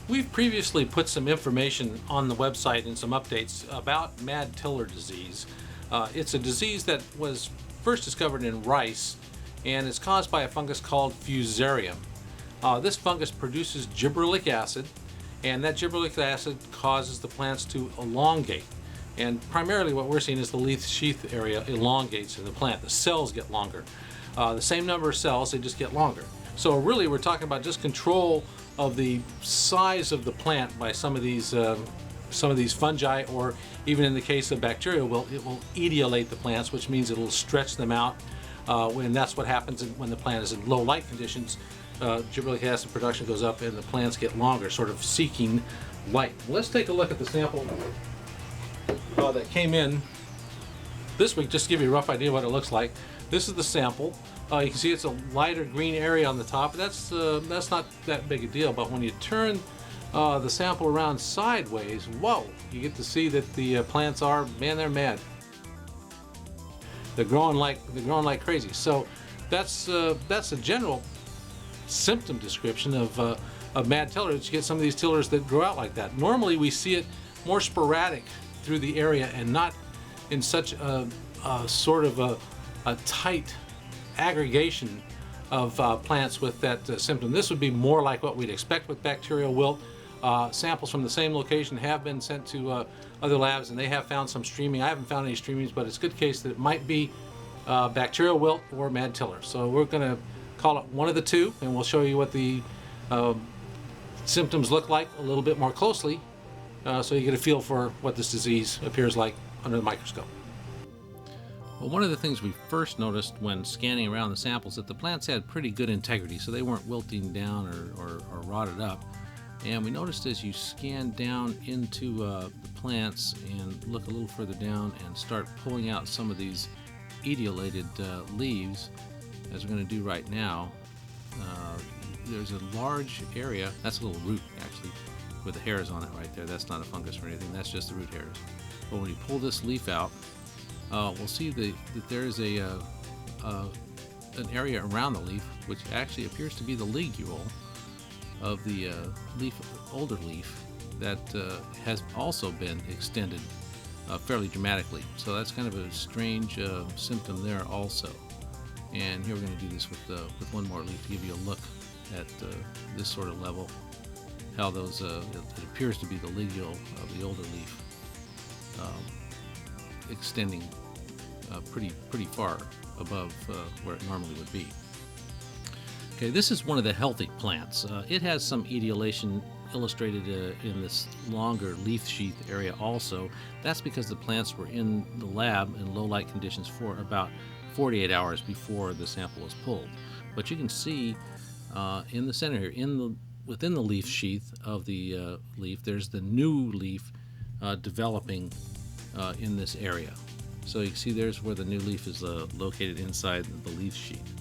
We've previously put some information on the website and some updates about mad tiller disease. It's a disease that was first discovered in rice and is caused by a fungus called Fusarium. This fungus produces gibberellic acid, and that gibberellic acid causes the plants to elongate. And primarily what we're seeing is the leaf sheath area elongates in the plant. The cells get longer. The same number of cells, they just get longer. So really we're talking about just control of the size of the plant by some of these fungi, or even in the case of bacterial wilt, it will etiolate the plants, which means it will stretch them out. And that's what happens when the plant is in low light conditions. Gibberellic acid production goes up and the plants get longer, sort of seeking light. Let's take a look at the sample that came in this week, just to give you a rough idea what it looks like. This is the sample. You can see it's a lighter green area on the top. That's not that big a deal, but when you turn the sample around sideways, whoa, you get to see that the plants are, man, they're mad. They're growing like crazy. So that's a general symptom description of mad tiller. You get some of these tillers that grow out like that. Normally we see it more sporadic through the area and not in such a sort of a tight aggregation of plants with that symptom. This would be more like what we'd expect with bacterial wilt. Samples from the same location have been sent to other labs, and they have found some streaming. I haven't found any streamings, but it's a good case that it might be bacterial wilt or mad tiller. So we're going to call it one of the two, and we'll show you what the symptoms look like a little bit more closely, so you get a feel for what this disease appears like under the microscope. Well, one of the things we first noticed when scanning around the samples that the plants had pretty good integrity, so they weren't wilting down or rotted up. And we noticed as you scan down into the plants and look a little further down and start pulling out some of these etiolated leaves, as we're going to do right now, there's a large area. That's a little root, actually, with the hairs on it right there. That's not a fungus or anything. That's just the root hairs. But when you pull this leaf out, we'll see that there is an area around the leaf which actually appears to be the ligule of the older leaf that has also been extended fairly dramatically. So that's kind of a strange symptom there also. And here we're going to do this with one more leaf to give you a look at this sort of level, how those it appears to be the ligule of the older leaf extending pretty far above where it normally would be. Okay, this is one of the healthy plants. It has some etiolation illustrated in this longer leaf sheath area also. That's because the plants were in the lab in low light conditions for about 48 hours before the sample was pulled. But you can see in the center here, within the leaf sheath of the leaf, there's the new leaf developing in this area. So you can see there's where the new leaf is located inside the leaf sheath.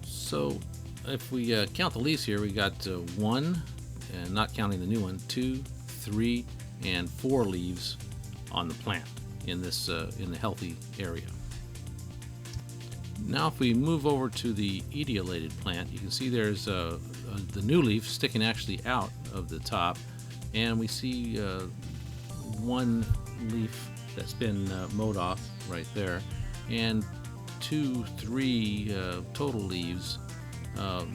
So if we count the leaves here, we got 1, and not counting the new one, 2, 3, and 4 leaves on the plant in this in the healthy area. Now if we move over to the etiolated plant, you can see there's the new leaf sticking actually out of the top, and we see one leaf that's been mowed off right there, and 2, 3 total leaves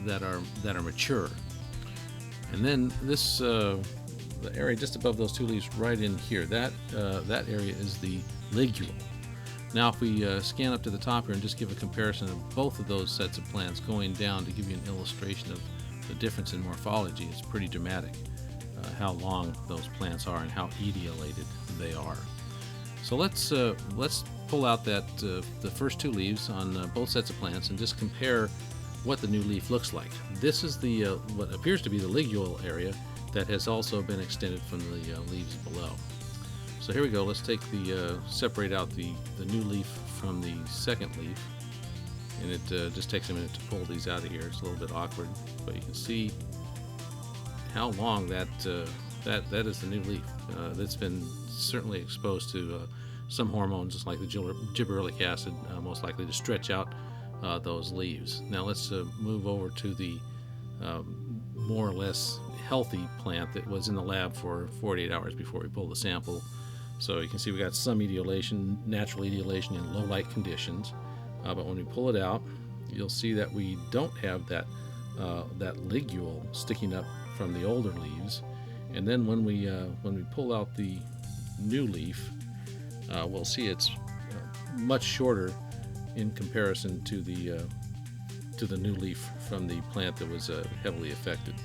that are mature. And then this the area just above those 2 leaves, right in here, that area is the ligule. Now if we scan up to the top here and just give a comparison of both of those sets of plants going down to give you an illustration of the difference in morphology, it's pretty dramatic how long those plants are and how etiolated they are. So let's pull out the first 2 leaves on both sets of plants and just compare what the new leaf looks like. This is the what appears to be the ligule area that has also been extended from the leaves below. So here we go. Let's take separate out the new leaf from the second leaf, and it just takes a minute to pull these out of here. It's a little bit awkward, but you can see how long that is the new leaf. That's been certainly exposed to some hormones, just like the gibberellic acid, most likely to stretch out those leaves. Now let's move over to the more or less healthy plant that was in the lab for 48 hours before we pulled the sample. So you can see we got some etiolation, natural etiolation in low light conditions. But when we pull it out, you'll see that we don't have that ligule sticking up from the older leaves. And then when we pull out the new leaf, we'll see it's much shorter in comparison to the new leaf from the plant that was heavily affected.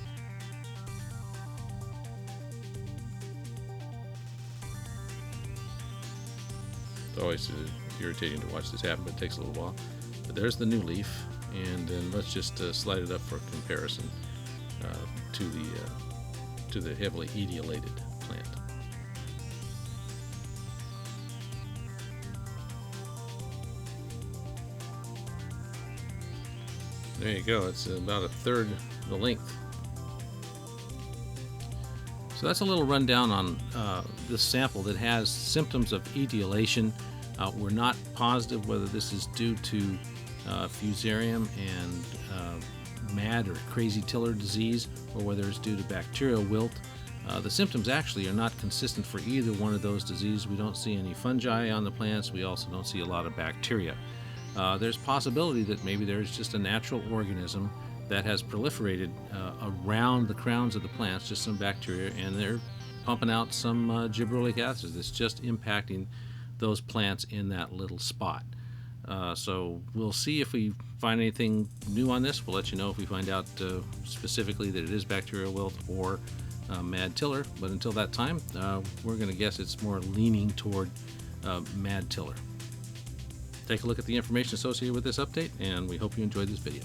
It's always irritating to watch this happen, but it takes a little while. But there's the new leaf, and then let's just slide it up for comparison to the heavily etiolated plant. There you go. It's about a third the length. So that's a little rundown on this sample that has symptoms of etiolation. We're not positive whether this is due to fusarium and mad or crazy tiller disease, or whether it's due to bacterial wilt. The symptoms actually are not consistent for either one of those diseases. We don't see any fungi on the plants. We also don't see a lot of bacteria. There's possibility that maybe there's just a natural organism that has proliferated around the crowns of the plants, just some bacteria, and they're pumping out some gibberellic acid that's just impacting those plants in that little spot. So we'll see if we find anything new on this. We'll let you know if we find out specifically that it is bacterial wilt or mad tiller. But until that time, we're going to guess it's more leaning toward mad tiller. Take a look at the information associated with this update, and we hope you enjoyed this video.